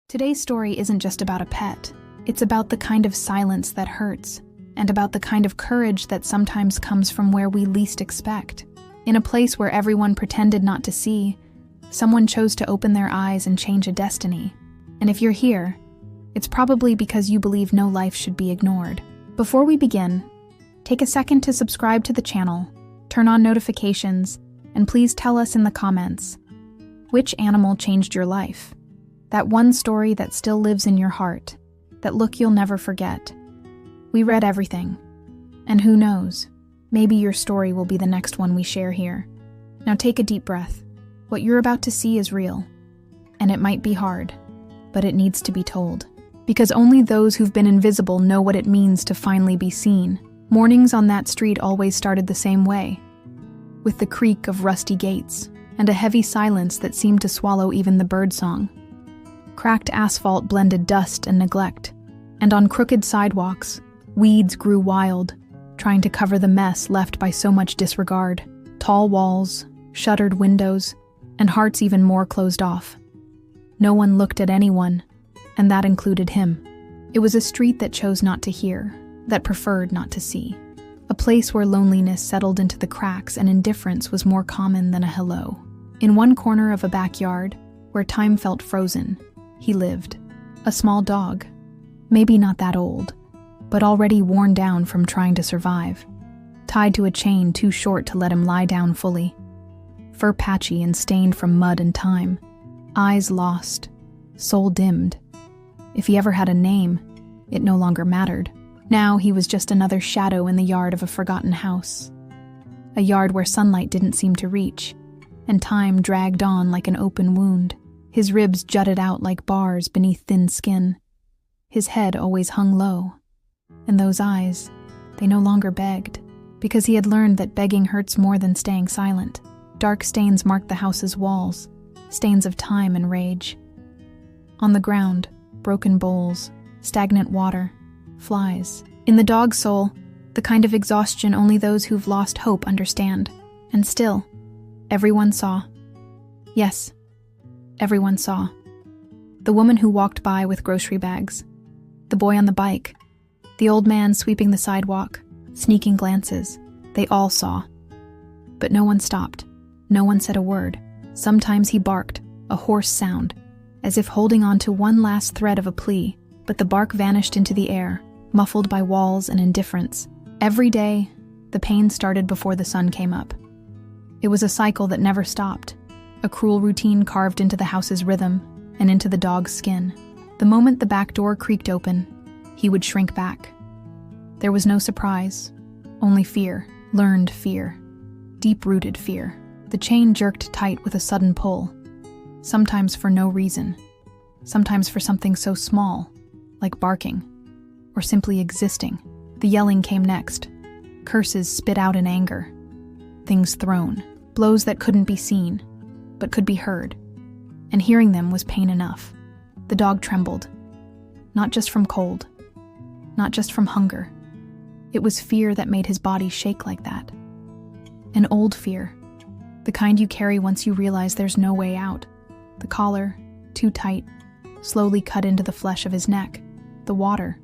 Today's story isn't just about a pet. It's about the kind of silence that hurts, and about the kind of courage that sometimes comes from where we least expect. In a place where everyone pretended not to see, someone chose to open their eyes and change a destiny. And if you're here, it's probably because you believe no life should be ignored. Before we begin, take a second to subscribe to the channel, turn on notifications, and please tell us in the comments, which animal changed your life? That one story that still lives in your heart, that look you'll never forget. We read everything, and who knows, maybe your story will be the next one we share here. Now take a deep breath. What you're about to see is real, and it might be hard, but it needs to be told. Because only those who've been invisible know what it means to finally be seen. Mornings on that street always started the same way, with the creak of rusty gates and a heavy silence that seemed to swallow even the birdsong. Cracked asphalt blended dust and neglect, and on crooked sidewalks, weeds grew wild, trying to cover the mess left by so much disregard. Tall walls, shuttered windows, and hearts even more closed off. No one looked at anyone, and that included him. It was a street that chose not to hear, that preferred not to see. A place where loneliness settled into the cracks and indifference was more common than a hello. In one corner of a backyard, where time felt frozen, he lived. A small dog, maybe not that old, but already worn down from trying to survive, tied to a chain too short to let him lie down fully. Fur patchy and stained from mud and time, eyes lost, soul dimmed. If he ever had a name, it no longer mattered. Now he was just another shadow in the yard of a forgotten house. A yard where sunlight didn't seem to reach, and time dragged on like an open wound. His ribs jutted out like bars beneath thin skin. His head always hung low. And those eyes, they no longer begged, because he had learned that begging hurts more than staying silent. Dark stains marked the house's walls, stains of time and rage. On the ground, broken bowls, stagnant water, flies. In the dog's soul, the kind of exhaustion only those who've lost hope understand. And still, everyone saw. Yes, everyone saw. The woman who walked by with grocery bags, the boy on the bike, the old man sweeping the sidewalk, sneaking glances. They all saw. But no one stopped. No one said a word. Sometimes he barked, a hoarse sound, as if holding on to one last thread of a plea, but the bark vanished into the air, muffled by walls and indifference. Every day, the pain started before the sun came up. It was a cycle that never stopped, a cruel routine carved into the house's rhythm and into the dog's skin. The moment the back door creaked open, he would shrink back. There was no surprise, only fear, learned fear, deep-rooted fear. The chain jerked tight with a sudden pull, sometimes for no reason, sometimes for something so small, like barking, or simply existing. The yelling came next, curses spit out in anger, things thrown, blows that couldn't be seen, but could be heard, and hearing them was pain enough. The dog trembled, not just from cold, not just from hunger. It was fear that made his body shake like that. An old fear, the kind you carry once you realize there's no way out. The collar, too tight, slowly cut into the flesh of his neck. The water,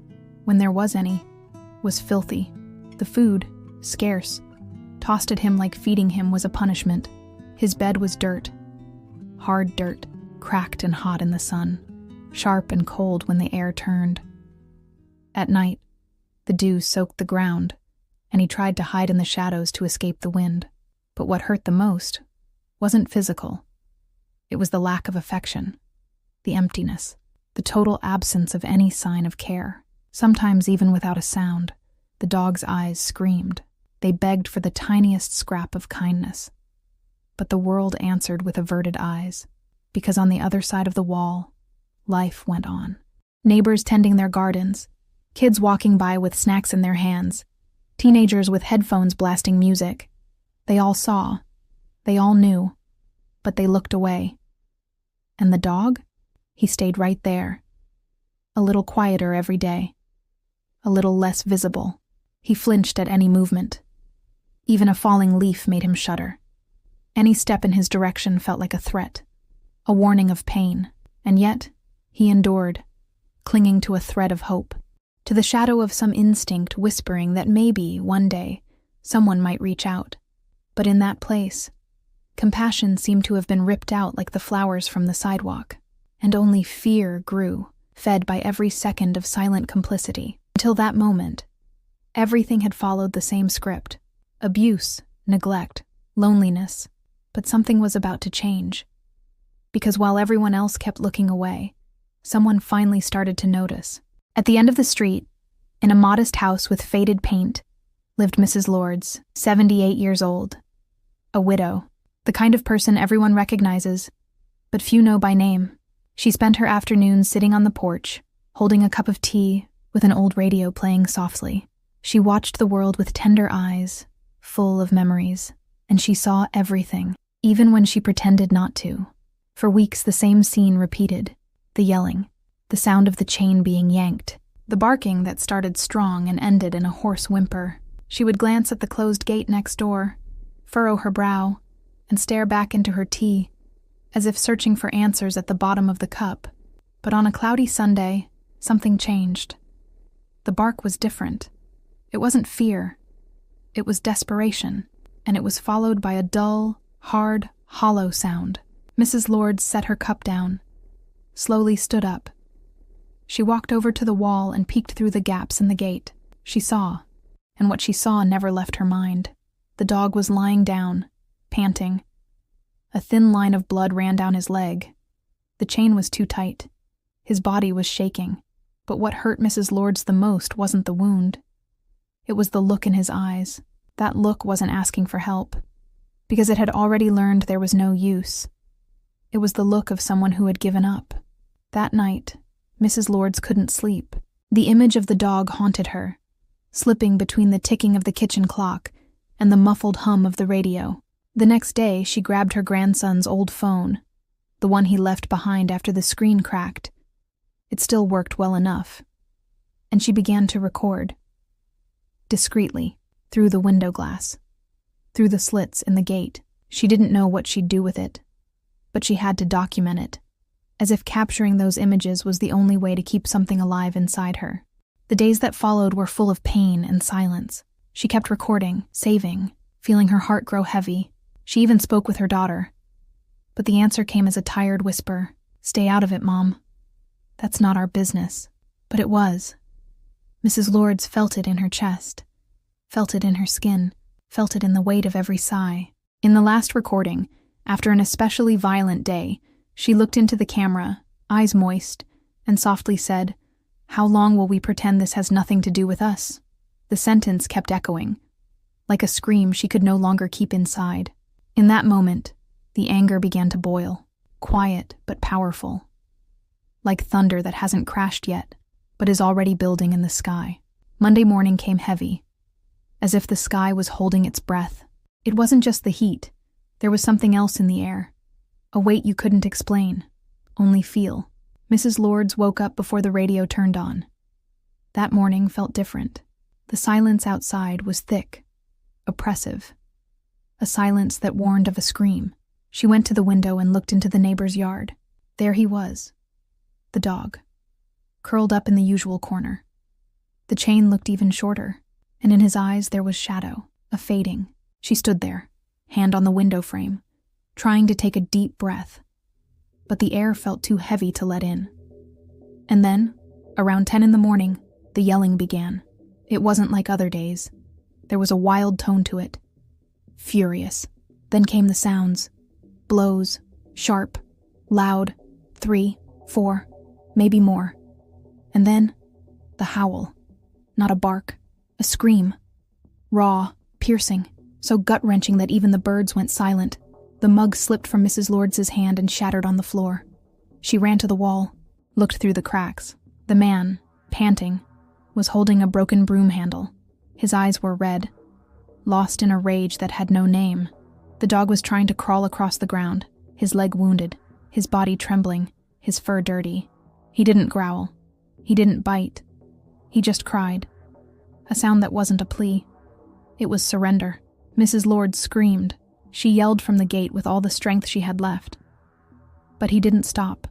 when there was any, was filthy. The food, scarce, tossed at him like feeding him was a punishment. His bed was dirt, hard dirt, cracked and hot in the sun, sharp and cold when the air turned. At night, the dew soaked the ground, and he tried to hide in the shadows to escape the wind. But what hurt the most wasn't physical. It was the lack of affection, the emptiness, the total absence of any sign of care. Sometimes even without a sound, the dog's eyes screamed. They begged for the tiniest scrap of kindness. But the world answered with averted eyes, because on the other side of the wall, life went on. Neighbors tending their gardens, kids walking by with snacks in their hands, teenagers with headphones blasting music. They all saw, they all knew, but they looked away. And the dog? He stayed right there. A little quieter every day. A little less visible. He flinched at any movement. Even a falling leaf made him shudder. Any step in his direction felt like a threat, a warning of pain. And yet, He endured, clinging to a thread of hope, to the shadow of some instinct whispering that maybe, one day, someone might reach out. But in that place, compassion seemed to have been ripped out like the flowers from the sidewalk, and only fear grew, fed by every second of silent complicity. Until that moment, everything had followed the same script: abuse, neglect, loneliness. But something was about to change. Because while everyone else kept looking away, someone finally started to notice. At the end of the street, in a modest house with faded paint, lived Mrs. Lords, 78 years old. A widow, the kind of person everyone recognizes, but few know by name. She spent her afternoons sitting on the porch, holding a cup of tea, with an old radio playing softly. She watched the world with tender eyes, full of memories, and she saw everything, even when she pretended not to. For weeks the same scene repeated: the yelling, the sound of the chain being yanked, the barking that started strong and ended in a hoarse whimper. She would glance at the closed gate next door, furrow her brow, and stare back into her tea, as if searching for answers at the bottom of the cup. But on a cloudy Sunday, something changed. The bark was different. It wasn't fear. It was desperation, and it was followed by a dull, hard, hollow sound. Mrs. Lords set her cup down, slowly stood up. She walked over to the wall and peeked through the gaps in the gate. She saw, and what she saw never left her mind. The dog was lying down, panting. A thin line of blood ran down his leg. The chain was too tight. His body was shaking. But what hurt Mrs. Lords the most wasn't the wound. It was the look in his eyes. That look wasn't asking for help, because it had already learned there was no use. It was the look of someone who had given up. That night, Mrs. Lords couldn't sleep. The image of the dog haunted her, slipping between the ticking of the kitchen clock and the muffled hum of the radio. The next day, she grabbed her grandson's old phone, the one he left behind after the screen cracked. It still worked well enough, and she began to record. Discreetly, through the window glass, through the slits in the gate. She didn't know what she'd do with it, but she had to document it, as if capturing those images was the only way to keep something alive inside her. The days that followed were full of pain and silence. She kept recording, saving, feeling her heart grow heavy. She even spoke with her daughter. But the answer came as a tired whisper: "Stay out of it, Mom. That's not our business." But it was. Mrs. Lords felt it in her chest, felt it in her skin, felt it in the weight of every sigh. In the last recording, after an especially violent day, she looked into the camera, eyes moist, and softly said, "How long will we pretend this has nothing to do with us?" The sentence kept echoing, like a scream she could no longer keep inside. In that moment, the anger began to boil, quiet but powerful, like thunder that hasn't crashed yet, but is already building in the sky. Monday morning came heavy, as if the sky was holding its breath. It wasn't just the heat. There was something else in the air, a weight you couldn't explain, only feel. Mrs. Lords woke up before the radio turned on. That morning felt different. The silence outside was thick, oppressive, a silence that warned of a scream. She went to the window and looked into the neighbor's yard. There he was, the dog, curled up in the usual corner. The chain looked even shorter, and in his eyes there was shadow, a fading. She stood there, hand on the window frame, trying to take a deep breath, but the air felt too heavy to let in. And then, around 10 in the morning, the yelling began. It wasn't like other days. There was a wild tone to it, furious. Then came the sounds, blows, sharp, loud, 3, 4, maybe more. And then, the howl. Not a bark, a scream. Raw, piercing, so gut-wrenching that even the birds went silent. The mug slipped from Mrs. Lords's hand and shattered on the floor. She ran to the wall, looked through the cracks. The man, panting, was holding a broken broom handle. His eyes were red, lost in a rage that had no name. The dog was trying to crawl across the ground, his leg wounded, his body trembling, his fur dirty. He didn't growl. He didn't bite. He just cried. A sound that wasn't a plea. It was surrender. Mrs. Lords screamed. She yelled from the gate with all the strength she had left. But he didn't stop.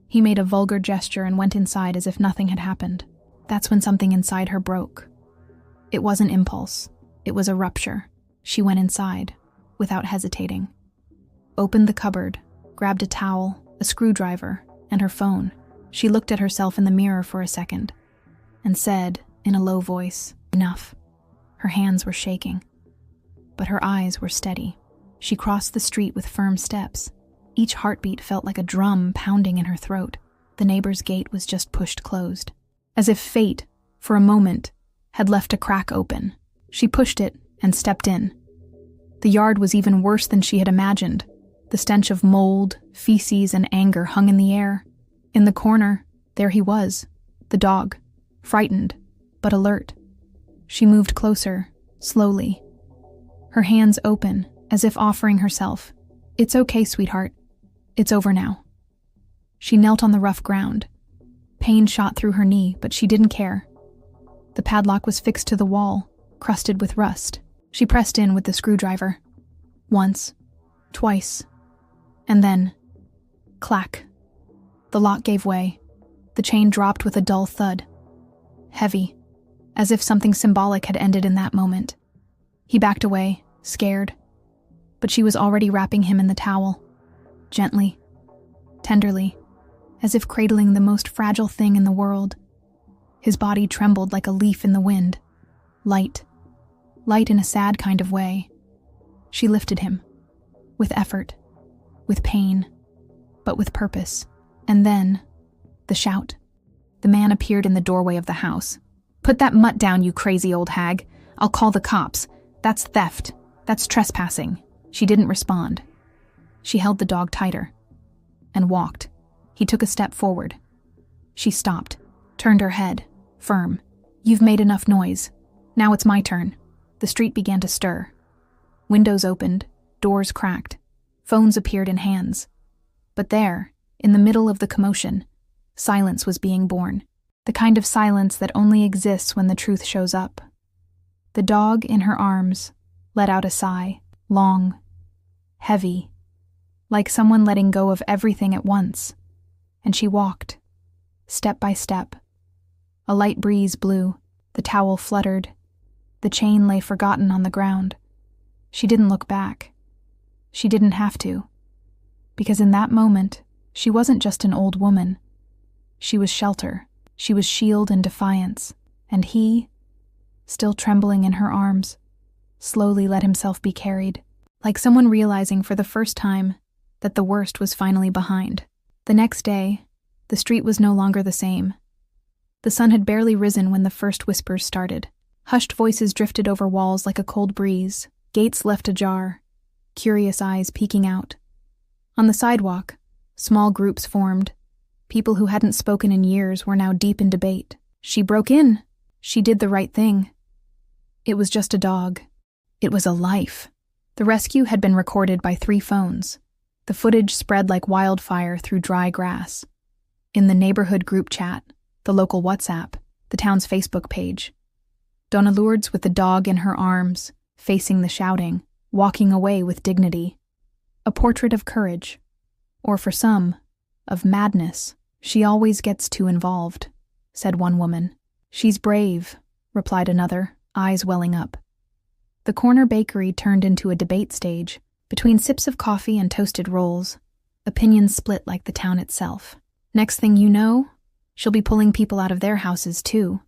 He made a vulgar gesture and went inside as if nothing had happened. That's when something inside her broke. It wasn't impulse. It was a rupture. She went inside, without hesitating. Opened the cupboard, grabbed a towel, a screwdriver, and her phone. She looked at herself in the mirror for a second, and said, in a low voice, "Enough." Her hands were shaking, but her eyes were steady. She crossed the street with firm steps. Each heartbeat felt like a drum pounding in her throat. The neighbor's gate was just pushed closed. As if fate, for a moment, had left a crack open. She pushed it and stepped in. The yard was even worse than she had imagined. The stench of mold, feces, and anger hung in the air. In the corner, there he was, the dog, frightened, but alert. She moved closer, slowly. Her hands open, as if offering herself. "It's okay, sweetheart. It's over now." She knelt on the rough ground. Pain shot through her knee, but she didn't care. The padlock was fixed to the wall, crusted with rust. She pressed in with the screwdriver. Once, twice, and then, clack. The lock gave way. The chain dropped with a dull thud. Heavy, as if something symbolic had ended in that moment. He backed away, scared, but she was already wrapping him in the towel. Gently, tenderly, as if cradling the most fragile thing in the world. His body trembled like a leaf in the wind. Light in a sad kind of way. She lifted him, with effort, with pain, but with purpose. And then, the shout. The man appeared in the doorway of the house. "Put that mutt down, you crazy old hag. I'll call the cops. That's theft. That's trespassing." She didn't respond. She held the dog tighter and walked. He took a step forward. She stopped, turned her head, firm. "You've made enough noise. Now it's my turn." The street began to stir. Windows opened, doors cracked, phones appeared in hands. But there, in the middle of the commotion, silence was being born. The kind of silence that only exists when the truth shows up. The dog in her arms let out a sigh, long, heavy, like someone letting go of everything at once. And she walked, step by step. A light breeze blew, the towel fluttered, the chain lay forgotten on the ground. She didn't look back. She didn't have to. Because in that moment, she wasn't just an old woman. She was shelter. She was shield and defiance. And he, still trembling in her arms, slowly let himself be carried, like someone realizing for the first time that the worst was finally behind. The next day, the street was no longer the same. The sun had barely risen when the first whispers started. Hushed voices drifted over walls like a cold breeze, gates left ajar, curious eyes peeking out. On the sidewalk, small groups formed. People who hadn't spoken in years were now deep in debate. She broke in. She did the right thing. It was just a dog. It was a life. The rescue had been recorded by 3 phones. The footage spread like wildfire through dry grass. In the neighborhood group chat, the local WhatsApp, the town's Facebook page. Donna Lourdes with the dog in her arms, facing the shouting, walking away with dignity. A portrait of courage. Or for some, of madness. "She always gets too involved," said one woman. "She's brave," replied another, eyes welling up. The corner bakery turned into a debate stage. Between sips of coffee and toasted rolls, opinions split like the town itself. "Next thing you know, she'll be pulling people out of their houses too,"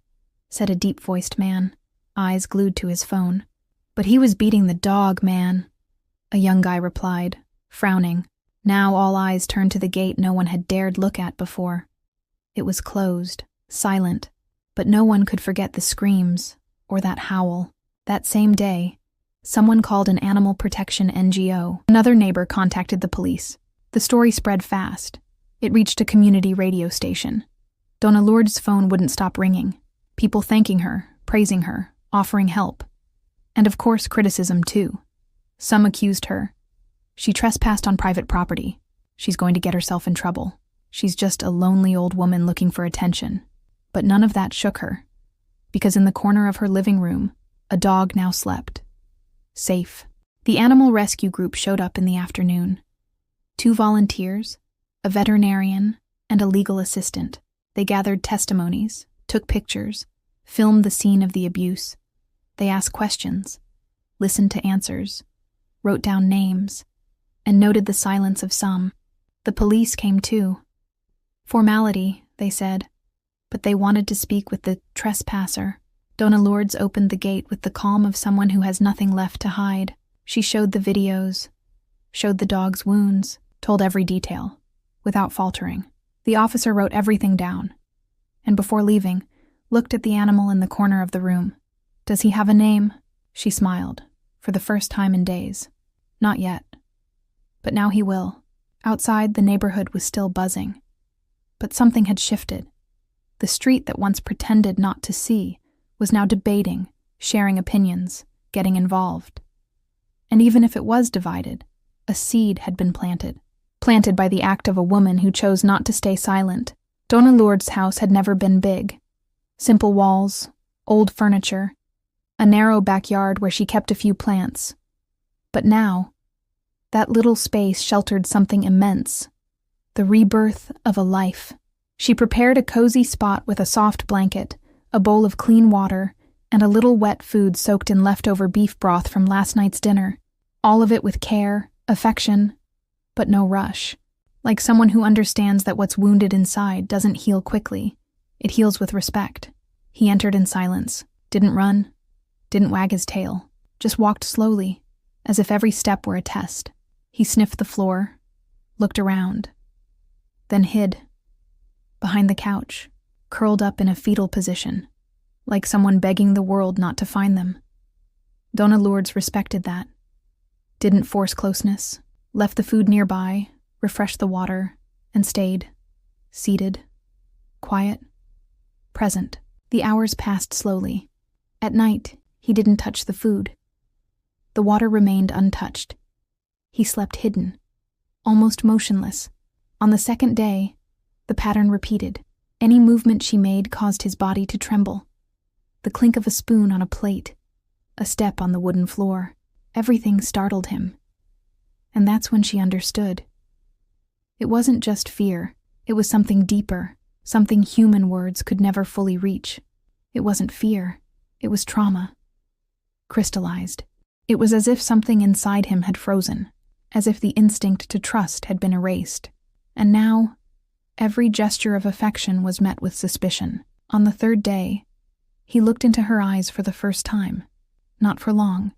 said a deep-voiced man, eyes glued to his phone. "But he was beating the dog, man," a young guy replied, frowning. Now all eyes turned to the gate no one had dared look at before. It was closed, silent, but no one could forget the screams or that howl. That same day, someone called an animal protection NGO. Another neighbor contacted the police. The story spread fast. It reached a community radio station. Donna Lourdes' phone wouldn't stop ringing. People thanking her, praising her, offering help. And of course criticism too. Some accused her. She trespassed on private property. She's going to get herself in trouble. She's just a lonely old woman looking for attention. But none of that shook her. Because in the corner of her living room, a dog now slept. Safe. The animal rescue group showed up in the afternoon. 2 volunteers, a veterinarian, and a legal assistant. They gathered testimonies, took pictures, filmed the scene of the abuse. They asked questions, listened to answers, wrote down names, and noted the silence of some. The police came too. Formality, they said, but they wanted to speak with the trespasser. Donna Lourdes opened the gate with the calm of someone who has nothing left to hide. She showed the videos, showed the dog's wounds, told every detail, without faltering. The officer wrote everything down, and before leaving, looked at the animal in the corner of the room. "Does he have a name?" She smiled, for the first time in days. "Not yet. But now he will." Outside, the neighborhood was still buzzing. But something had shifted. The street that once pretended not to see was now debating, sharing opinions, getting involved. And even if it was divided, a seed had been planted by the act of a woman who chose not to stay silent. Donna Lourdes' house had never been big. Simple walls, old furniture, a narrow backyard where she kept a few plants. But now, that little space sheltered something immense, the rebirth of a life. She prepared a cozy spot with a soft blanket, a bowl of clean water, and a little wet food soaked in leftover beef broth from last night's dinner. All of it with care, affection, but no rush. Like someone who understands that what's wounded inside doesn't heal quickly. It heals with respect. He entered in silence, didn't run, didn't wag his tail, just walked slowly, as if every step were a test. He sniffed the floor, looked around, then hid, behind the couch, curled up in a fetal position, like someone begging the world not to find them. Donna Lourdes respected that. Didn't force closeness, left the food nearby, refreshed the water, and stayed, seated, quiet, present. The hours passed slowly. At night, he didn't touch the food. The water remained untouched. He slept hidden, almost motionless. On the second day, the pattern repeated. Any movement she made caused his body to tremble. The clink of a spoon on a plate, a step on the wooden floor. Everything startled him. And that's when she understood. It wasn't just fear. It was something deeper, something human words could never fully reach. It wasn't fear. It was trauma. Crystallized. It was as if something inside him had frozen, as if the instinct to trust had been erased. And now, every gesture of affection was met with suspicion. On the third day, he looked into her eyes for the first time. Not for long.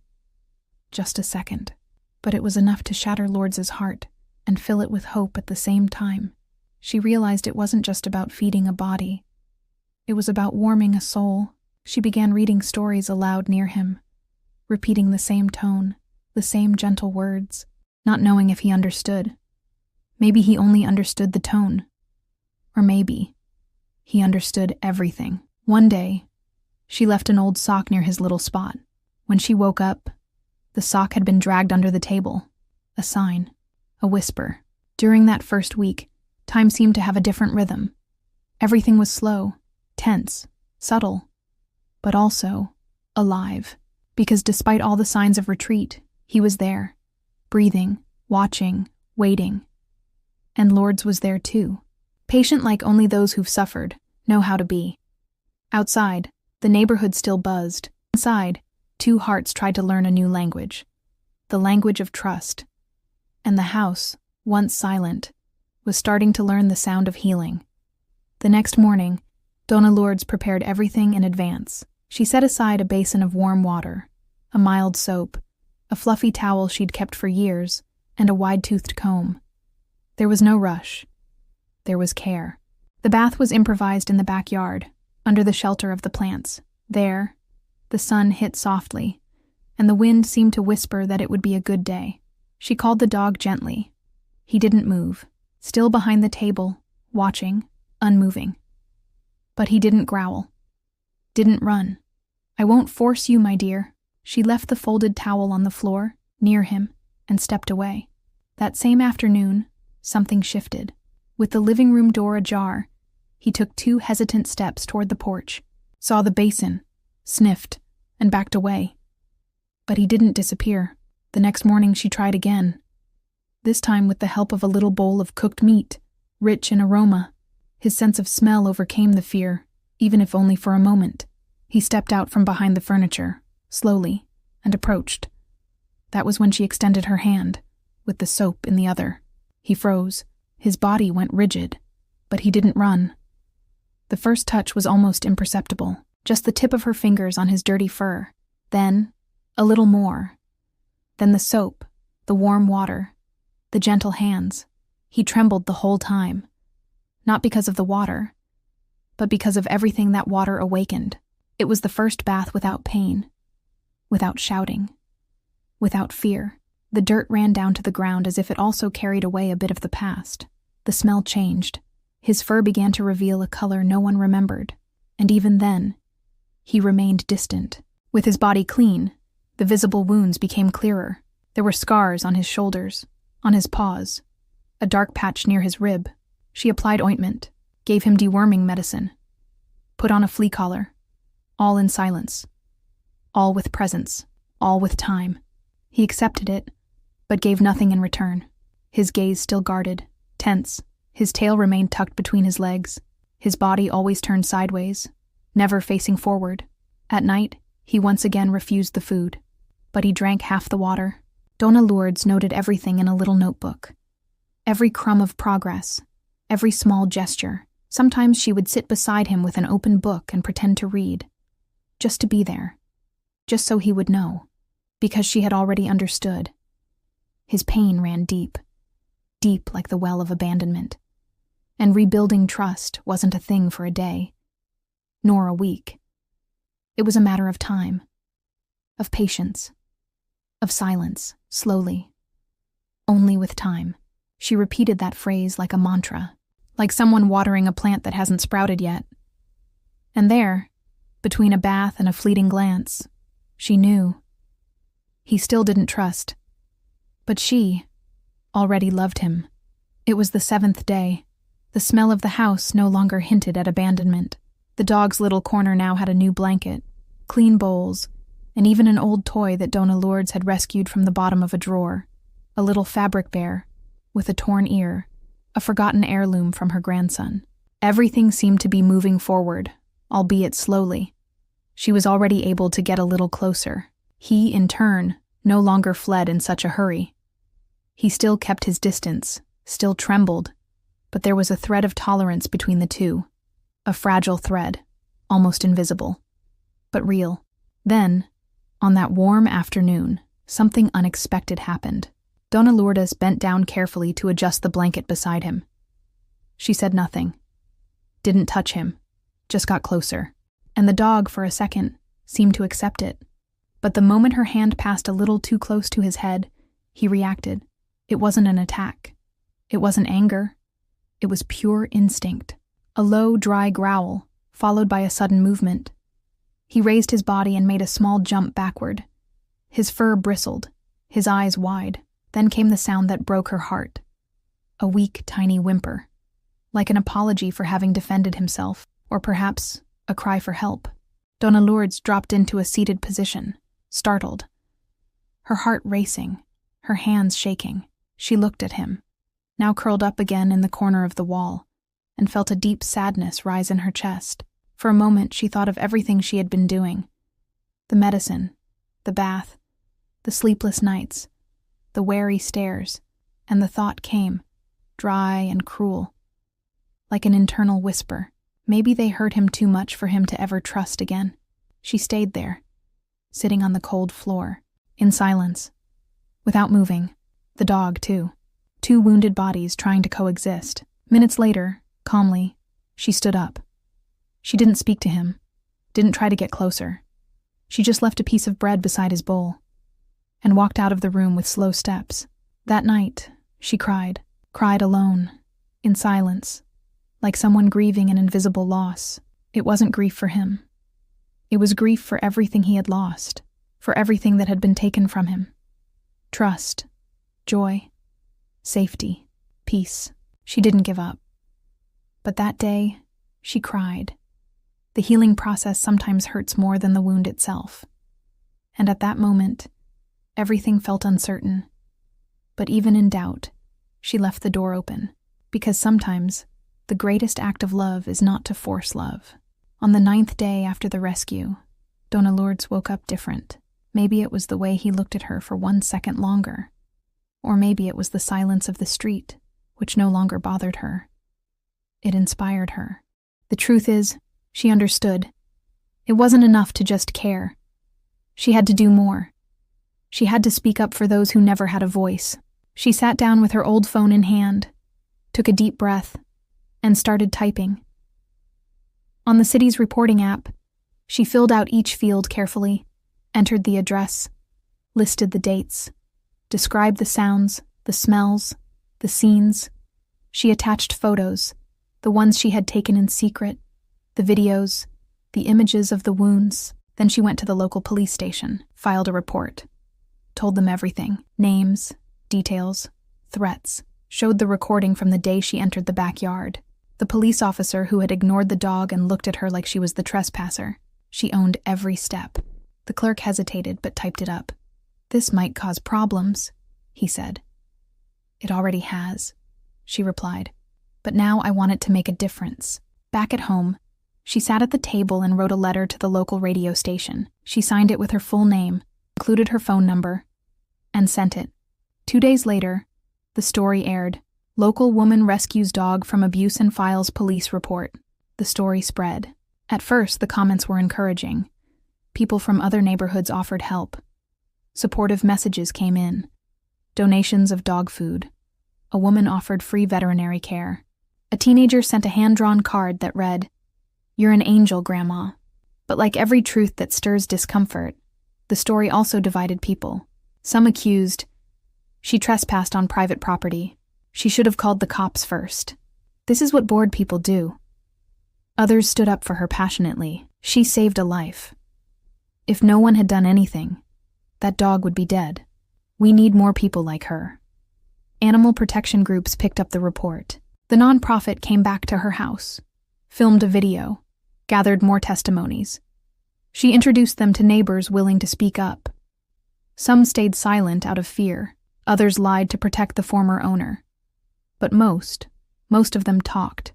Just a second. But it was enough to shatter Lourdes' heart and fill it with hope at the same time. She realized it wasn't just about feeding a body. It was about warming a soul. She began reading stories aloud near him, repeating the same tone, the same gentle words, not knowing if he understood. Maybe he only understood the tone. Or maybe he understood everything. One day, she left an old sock near his little spot. When she woke up, the sock had been dragged under the table. A sign, a whisper. During that first week, time seemed to have a different rhythm. Everything was slow, tense, subtle, but also alive. Because despite all the signs of retreat, he was there, breathing, watching, waiting. And Lourdes was there too, patient like only those who've suffered know how to be. Outside, the neighborhood still buzzed. Inside, two hearts tried to learn a new language, the language of trust. And the house, once silent, was starting to learn the sound of healing. The next morning, Donna Lourdes prepared everything in advance. She set aside a basin of warm water, a mild soap, a fluffy towel she'd kept for years, and a wide-toothed comb. There was no rush. There was care. The bath was improvised in the backyard, under the shelter of the plants. There, the sun hit softly, and the wind seemed to whisper that it would be a good day. She called the dog gently. He didn't move, still behind the table, watching, unmoving. But he didn't growl. Didn't run. "I won't force you, my dear." She left the folded towel on the floor, near him, and stepped away. That same afternoon, something shifted. With the living room door ajar, he took 2 hesitant steps toward the porch, saw the basin, sniffed, and backed away. But he didn't disappear. The next morning she tried again, this time with the help of a little bowl of cooked meat, rich in aroma. His sense of smell overcame the fear, even if only for a moment. He stepped out from behind the furniture, slowly, and approached. That was when she extended her hand, with the soap in the other. He froze. His body went rigid, but he didn't run. The first touch was almost imperceptible, just the tip of her fingers on his dirty fur. Then, a little more. Then the soap, the warm water, the gentle hands. He trembled the whole time. Not because of the water, but because of everything that water awakened. It was the first bath without pain, without shouting, without fear. The dirt ran down to the ground as if it also carried away a bit of the past. The smell changed. His fur began to reveal a color no one remembered, and even then, he remained distant. With his body clean, the visible wounds became clearer. There were scars on his shoulders, on his paws, a dark patch near his rib. She applied ointment, gave him deworming medicine, put on a flea collar, all in silence, all with presence, all with time. He accepted it, but gave nothing in return. His gaze still guarded, tense. His tail remained tucked between his legs, his body always turned sideways, never facing forward. At night, he once again refused the food, but he drank half the water. Donna Lourdes noted everything in a little notebook. Every crumb of progress, every small gesture. Sometimes she would sit beside him with an open book and pretend to read, just to be there, just so he would know, because she had already understood. His pain ran deep, deep like the well of abandonment. And rebuilding trust wasn't a thing for a day, nor a week. It was a matter of time, of patience, of silence, slowly. Only with time. She repeated that phrase like a mantra, like someone watering a plant that hasn't sprouted yet. And there, between a bath and a fleeting glance, she knew. He still didn't trust, but she already loved him. It was the 7th day. The smell of the house no longer hinted at abandonment. The dog's little corner now had a new blanket, clean bowls, and even an old toy that Donna Lourdes had rescued from the bottom of a drawer, a little fabric bear with a torn ear, a forgotten heirloom from her grandson. Everything seemed to be moving forward, albeit slowly. She was already able to get a little closer. He, in turn, no longer fled in such a hurry. He still kept his distance, still trembled, but there was a thread of tolerance between the two, a fragile thread, almost invisible, but real. Then, on that warm afternoon, something unexpected happened. Donna Lourdes bent down carefully to adjust the blanket beside him. She said nothing, didn't touch him, just got closer, and the dog, for a second, seemed to accept it. But the moment her hand passed a little too close to his head, he reacted. It wasn't an attack. It wasn't anger. It was pure instinct. A low, dry growl, followed by a sudden movement. He raised his body and made a small jump backward. His fur bristled, his eyes wide. Then came the sound that broke her heart. A weak, tiny whimper, like an apology for having defended himself, or perhaps a cry for help. Donna Lourdes dropped into a seated position, startled. Her heart racing, her hands shaking. She looked at him, now curled up again in the corner of the wall, and felt a deep sadness rise in her chest. For a moment she thought of everything she had been doing. The medicine, the bath, the sleepless nights, the wary stares, and the thought came, dry and cruel, like an internal whisper. Maybe they hurt him too much for him to ever trust again. She stayed there, sitting on the cold floor, in silence, without moving. The dog, too. 2 wounded bodies trying to coexist. Minutes later, calmly, she stood up. She didn't speak to him, didn't try to get closer. She just left a piece of bread beside his bowl, and walked out of the room with slow steps. That night, she cried alone, in silence, like someone grieving an invisible loss. It wasn't grief for him. It was grief for everything he had lost, for everything that had been taken from him. Trust, joy, safety, peace. She didn't give up. But that day, she cried. The healing process sometimes hurts more than the wound itself. And at that moment, everything felt uncertain. But even in doubt, she left the door open, because sometimes The greatest act of love is not to force love. On the 9th day after the rescue, Dona Lourdes woke up different. Maybe it was the way he looked at her for 1 second longer. Or maybe it was the silence of the street, which no longer bothered her. It inspired her. The truth is, she understood. It wasn't enough to just care. She had to do more. She had to speak up for those who never had a voice. She sat down with her old phone in hand, took a deep breath, and started typing. On the city's reporting app, she filled out each field carefully, entered the address, listed the dates, described the sounds, the smells, the scenes. She attached photos, the ones she had taken in secret, the videos, the images of the wounds. Then she went to the local police station, filed a report, told them everything, names, details, threats, showed the recording from the day she entered the backyard. The police officer who had ignored the dog and looked at her like she was the trespasser. She owned every step. The clerk hesitated but typed it up. "This might cause problems," he said. "It already has," she replied. "But now I want it to make a difference." Back at home, she sat at the table and wrote a letter to the local radio station. She signed it with her full name, included her phone number, and sent it. 2 days later, the story aired. Local woman rescues dog from abuse and files police report. The story spread. At first, the comments were encouraging. People from other neighborhoods offered help. Supportive messages came in. Donations of dog food. A woman offered free veterinary care. A teenager sent a hand-drawn card that read, "You're an angel, Grandma." But like every truth that stirs discomfort, the story also divided people. Some accused, "She trespassed on private property. She should have called the cops first. This is what bored people do." Others stood up for her passionately. "She saved a life. If no one had done anything, that dog would be dead. We need more people like her." Animal protection groups picked up the report. The nonprofit came back to her house, filmed a video, gathered more testimonies. She introduced them to neighbors willing to speak up. Some stayed silent out of fear. Others lied to protect the former owner. But most of them talked.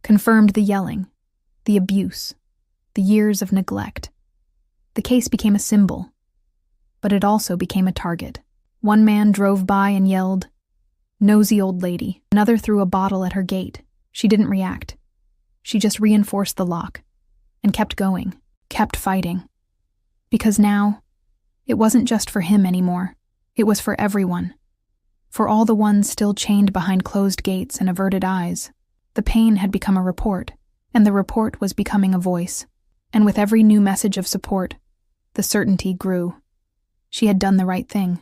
Confirmed the yelling, the abuse, the years of neglect. The case became a symbol, but it also became a target. One man drove by and yelled, "Nosy old lady." Another threw a bottle at her gate. She didn't react. She just reinforced the lock and kept going, kept fighting. Because now, it wasn't just for him anymore. It was for everyone. For all the ones still chained behind closed gates and averted eyes. The pain had become a report, and the report was becoming a voice. And with every new message of support, the certainty grew. She had done the right thing.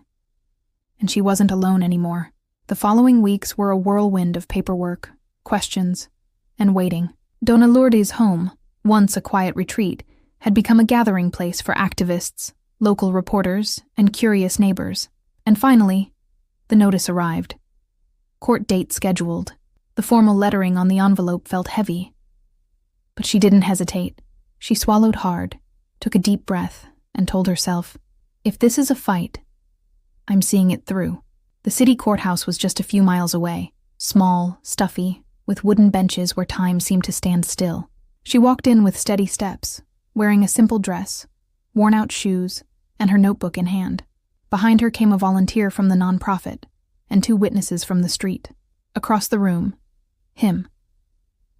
And she wasn't alone anymore. The following weeks were a whirlwind of paperwork, questions, and waiting. Dona Lourdes' home, once a quiet retreat, had become a gathering place for activists, local reporters, and curious neighbors. And finally, the notice arrived. Court date scheduled. The formal lettering on the envelope felt heavy. But she didn't hesitate. She swallowed hard, took a deep breath, and told herself, "If this is a fight, I'm seeing it through." The city courthouse was just a few miles away, small, stuffy, with wooden benches where time seemed to stand still. She walked in with steady steps, wearing a simple dress, worn-out shoes, and her notebook in hand. Behind her came a volunteer from the nonprofit, and 2 witnesses from the street. Across the room, him,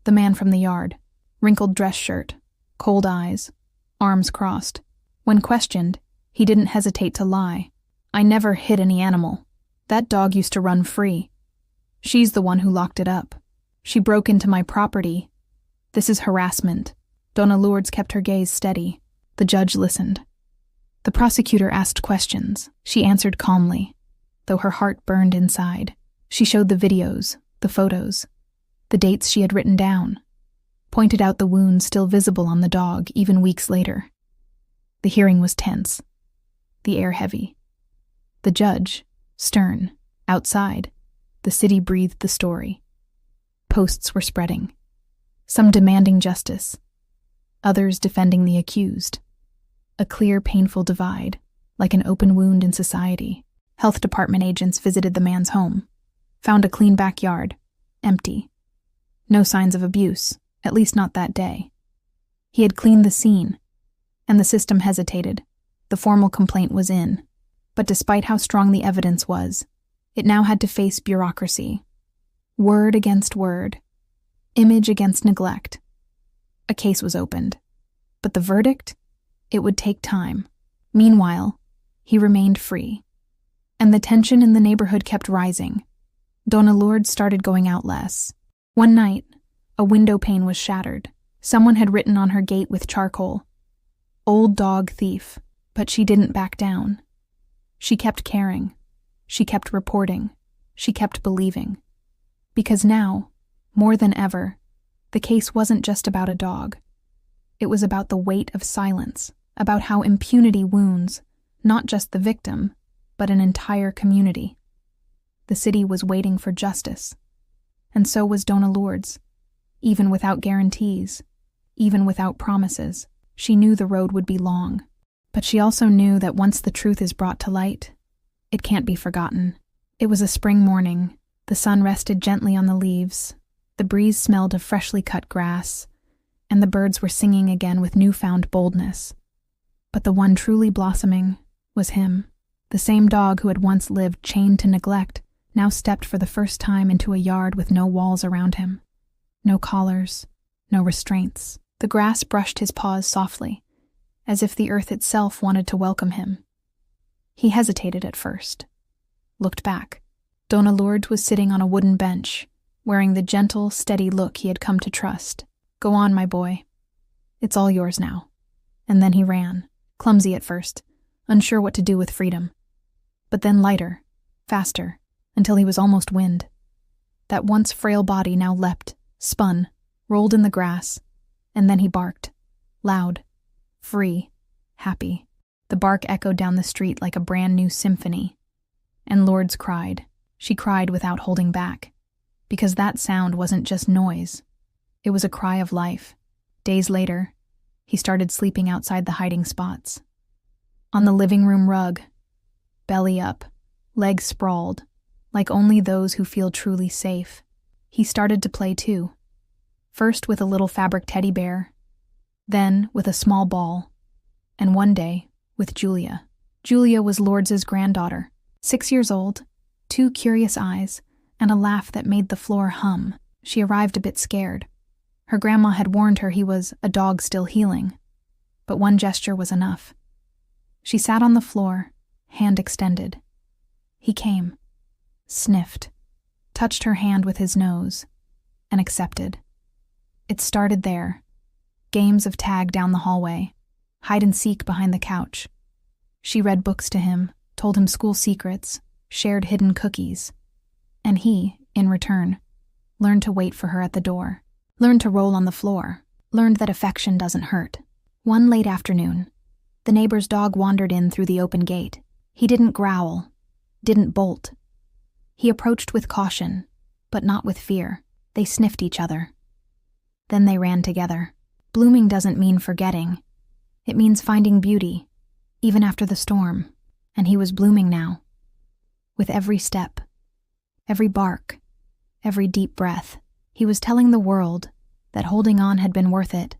the man from the yard, wrinkled dress shirt, cold eyes, arms crossed. When questioned, he didn't hesitate to lie. "I never hit any animal. That dog used to run free. She's the one who locked it up. She broke into my property. This is harassment." Dona Lourdes kept her gaze steady. The judge listened. The prosecutor asked questions. She answered calmly, though her heart burned inside. She showed the videos, the photos, the dates she had written down, pointed out the wounds still visible on the dog even weeks later. The hearing was tense, the air heavy. The judge, stern, outside, the city breathed the story. Posts were spreading, some demanding justice, others defending the accused. A clear, painful divide, like an open wound in society. Health department agents visited the man's home, found a clean backyard, empty. No signs of abuse, at least not that day. He had cleaned the scene, and the system hesitated. The formal complaint was in. But despite how strong the evidence was, it now had to face bureaucracy. Word against word. Image against neglect. A case was opened. But the verdict? It would take time. Meanwhile, he remained free. And the tension in the neighborhood kept rising. Donna Lourdes started going out less. One night, a window pane was shattered. Someone had written on her gate with charcoal, "Old dog thief," but she didn't back down. She kept caring. She kept reporting. She kept believing. Because now, more than ever, the case wasn't just about a dog. It was about the weight of silence, about how impunity wounds, not just the victim, but an entire community. The city was waiting for justice. And so was Donna Lourdes. Even without guarantees, even without promises, she knew the road would be long. But she also knew that once the truth is brought to light, it can't be forgotten. It was a spring morning. The sun rested gently on the leaves. The breeze smelled of freshly cut grass, and the birds were singing again with newfound boldness. But the one truly blossoming was him. The same dog who had once lived chained to neglect now stepped for the first time into a yard with no walls around him. No collars, no restraints. The grass brushed his paws softly, as if the earth itself wanted to welcome him. He hesitated at first, looked back. Donna Lourdes was sitting on a wooden bench, wearing the gentle, steady look he had come to trust. "Go on, my boy. It's all yours now." And then he ran, clumsy at first, unsure what to do with freedom. But then lighter, faster, until he was almost wind. That once frail body now leapt, spun, rolled in the grass, and then he barked, loud, free, happy. The bark echoed down the street like a brand new symphony. And Lourdes cried. She cried without holding back, because that sound wasn't just noise. It was a cry of life. Days later, he started sleeping outside the hiding spots. On the living room rug, belly up, legs sprawled, like only those who feel truly safe. He started to play too. First with a little fabric teddy bear, then with a small ball, and one day with Julia. Julia was Lourdes's granddaughter, 6 years old, 2 curious eyes, and a laugh that made the floor hum. She arrived a bit scared. Her grandma had warned her he was a dog still healing, but one gesture was enough. She sat on the floor, hand extended. He came, sniffed, touched her hand with his nose, and accepted. It started there. Games of tag down the hallway, hide and seek behind the couch. She read books to him, told him school secrets, shared hidden cookies. And he, in return, learned to wait for her at the door, learned to roll on the floor, learned that affection doesn't hurt. One late afternoon, the neighbor's dog wandered in through the open gate. He didn't growl, didn't bolt. He approached with caution, but not with fear. They sniffed each other. Then they ran together. Blooming doesn't mean forgetting. It means finding beauty, even after the storm. And he was blooming now. With every step, every bark, every deep breath, he was telling the world that holding on had been worth it,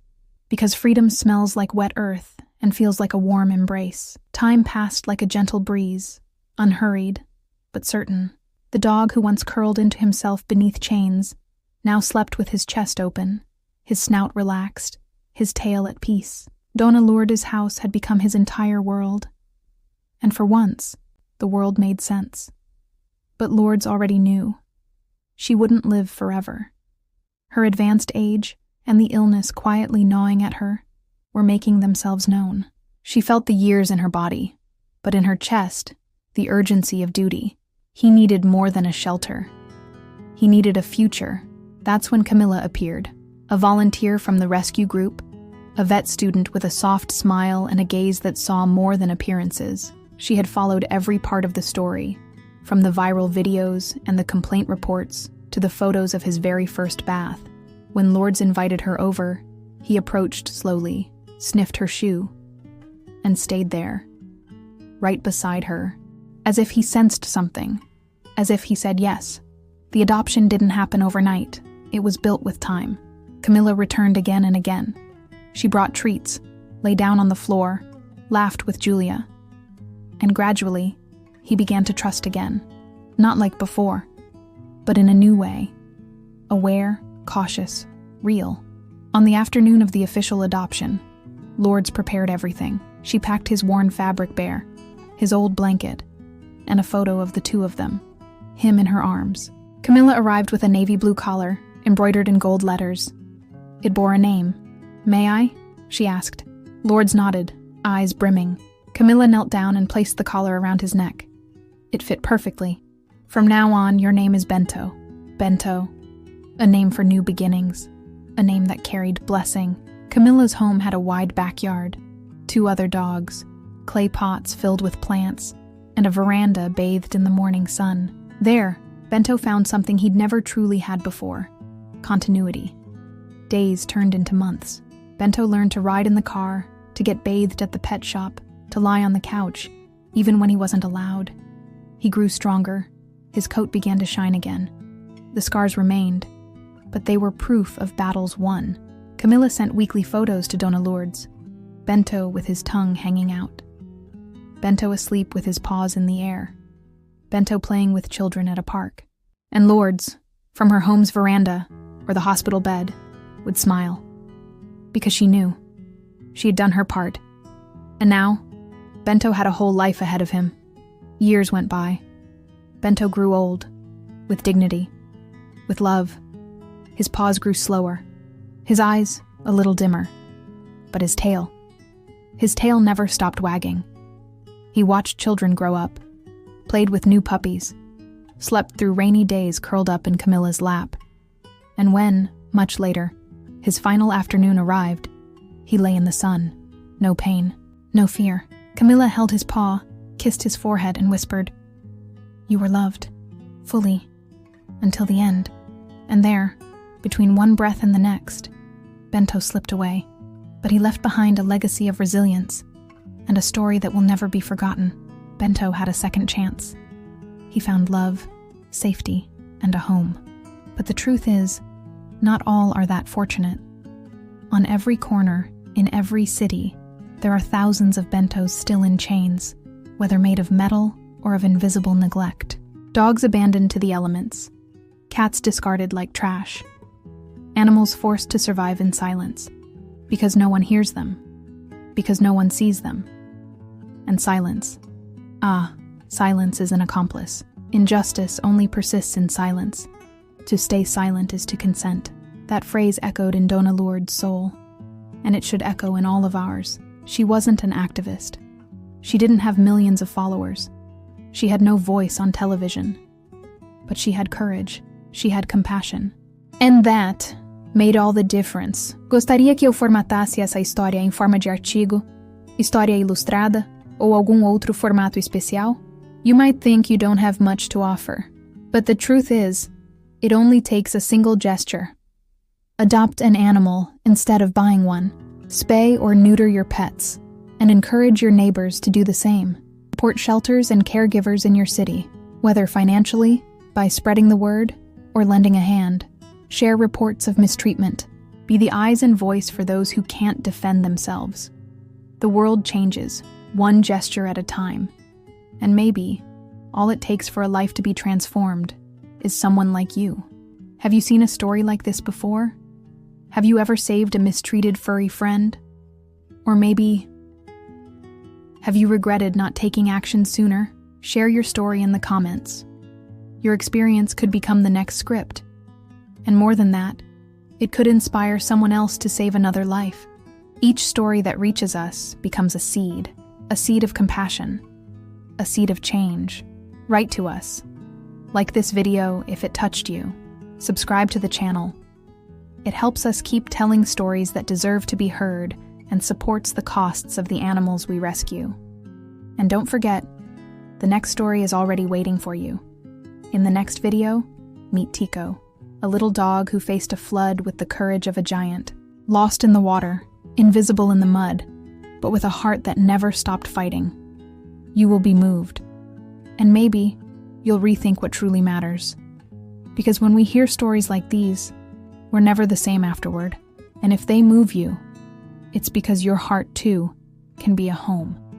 because freedom smells like wet earth and feels like a warm embrace. Time passed like a gentle breeze, unhurried, but certain. The dog who once curled into himself beneath chains now slept with his chest open, his snout relaxed, his tail at peace. Donna Lourdes' house had become his entire world. And for once, the world made sense. But Lourdes already knew. She wouldn't live forever. Her advanced age and the illness quietly gnawing at her were making themselves known. She felt the years in her body, but in her chest, the urgency of duty. He needed more than a shelter. He needed a future. That's when Camilla appeared, a volunteer from the rescue group, a vet student with a soft smile and a gaze that saw more than appearances. She had followed every part of the story, from the viral videos and the complaint reports to the photos of his very first bath. When Lourdes invited her over, he approached slowly, sniffed her shoe, and stayed there, right beside her, as if he sensed something, as if he said yes. The adoption didn't happen overnight. It was built with time. Camilla returned again and again. She brought treats, lay down on the floor, laughed with Julia. And gradually, he began to trust again. Not like before, but in a new way. Aware, cautious, real. On the afternoon of the official adoption, Lourdes prepared everything. She packed his worn fabric bear, his old blanket, and a photo of the two of them, him in her arms. Camilla arrived with a navy blue collar, embroidered in gold letters. It bore a name. "May I?" she asked. Lourdes nodded, eyes brimming. Camilla knelt down and placed the collar around his neck. It fit perfectly. "From now on, your name is Bento. Bento. A name for new beginnings. A name that carried blessing." Camilla's home had a wide backyard, 2 other dogs, clay pots filled with plants, and a veranda bathed in the morning sun. There, Bento found something he'd never truly had before: continuity. Days turned into months. Bento learned to ride in the car, to get bathed at the pet shop, to lie on the couch, even when he wasn't allowed. He grew stronger. His coat began to shine again. The scars remained, but they were proof of battles won. Camilla sent weekly photos to Dona Lourdes. Bento with his tongue hanging out. Bento asleep with his paws in the air. Bento playing with children at a park. And Lourdes, from her home's veranda or the hospital bed, would smile. Because she knew. She had done her part. And now, Bento had a whole life ahead of him. Years went by. Bento grew old, with dignity, with love. His paws grew slower, his eyes a little dimmer. But his tail never stopped wagging. He watched children grow up, played with new puppies, slept through rainy days curled up in Camilla's lap. And when, much later, his final afternoon arrived, he lay in the sun. No pain, no fear. Camilla held his paw, kissed his forehead, and whispered, "You were loved, fully, until the end." And there, between one breath and the next, Bento slipped away. But he left behind a legacy of resilience and a story that will never be forgotten. Bento had a second chance. He found love, safety, and a home. But the truth is, not all are that fortunate. On every corner, in every city, there are thousands of Bentos still in chains, whether made of metal or of invisible neglect. Dogs abandoned to the elements, cats discarded like trash, animals forced to survive in silence, because no one hears them, because no one sees them. And silence. Silence is an accomplice. Injustice only persists in silence. To stay silent is to consent. That phrase echoed in Dona Lourdes' soul, and it should echo in all of ours. She wasn't an activist. She didn't have millions of followers. She had no voice on television. But she had courage. She had compassion. And that made all the difference. Gostaria que eu formatasse essa história em forma de artigo, história ilustrada, ou algum outro formato especial? You might think you don't have much to offer, but the truth is, it only takes a single gesture. Adopt an animal instead of buying one. Spay or neuter your pets, and encourage your neighbors to do the same. Support shelters and caregivers in your city, whether financially, by spreading the word, or lending a hand. Share reports of mistreatment. Be the eyes and voice for those who can't defend themselves. The world changes, one gesture at a time. And maybe, all it takes for a life to be transformed is someone like you. Have you seen a story like this before? Have you ever saved a mistreated furry friend? Or maybe, have you regretted not taking action sooner? Share your story in the comments. Your experience could become the next script. And more than that, it could inspire someone else to save another life. Each story that reaches us becomes a seed of compassion, a seed of change. Write to us. Like this video if it touched you. Subscribe to the channel. It helps us keep telling stories that deserve to be heard and supports the costs of the animals we rescue. And don't forget, the next story is already waiting for you. In the next video, meet Tico, a little dog who faced a flood with the courage of a giant, lost in the water, invisible in the mud, but with a heart that never stopped fighting. You will be moved, and maybe you'll rethink what truly matters. Because when we hear stories like these, We're never the same afterward, and if they move you, it's because your heart, too, can be a home.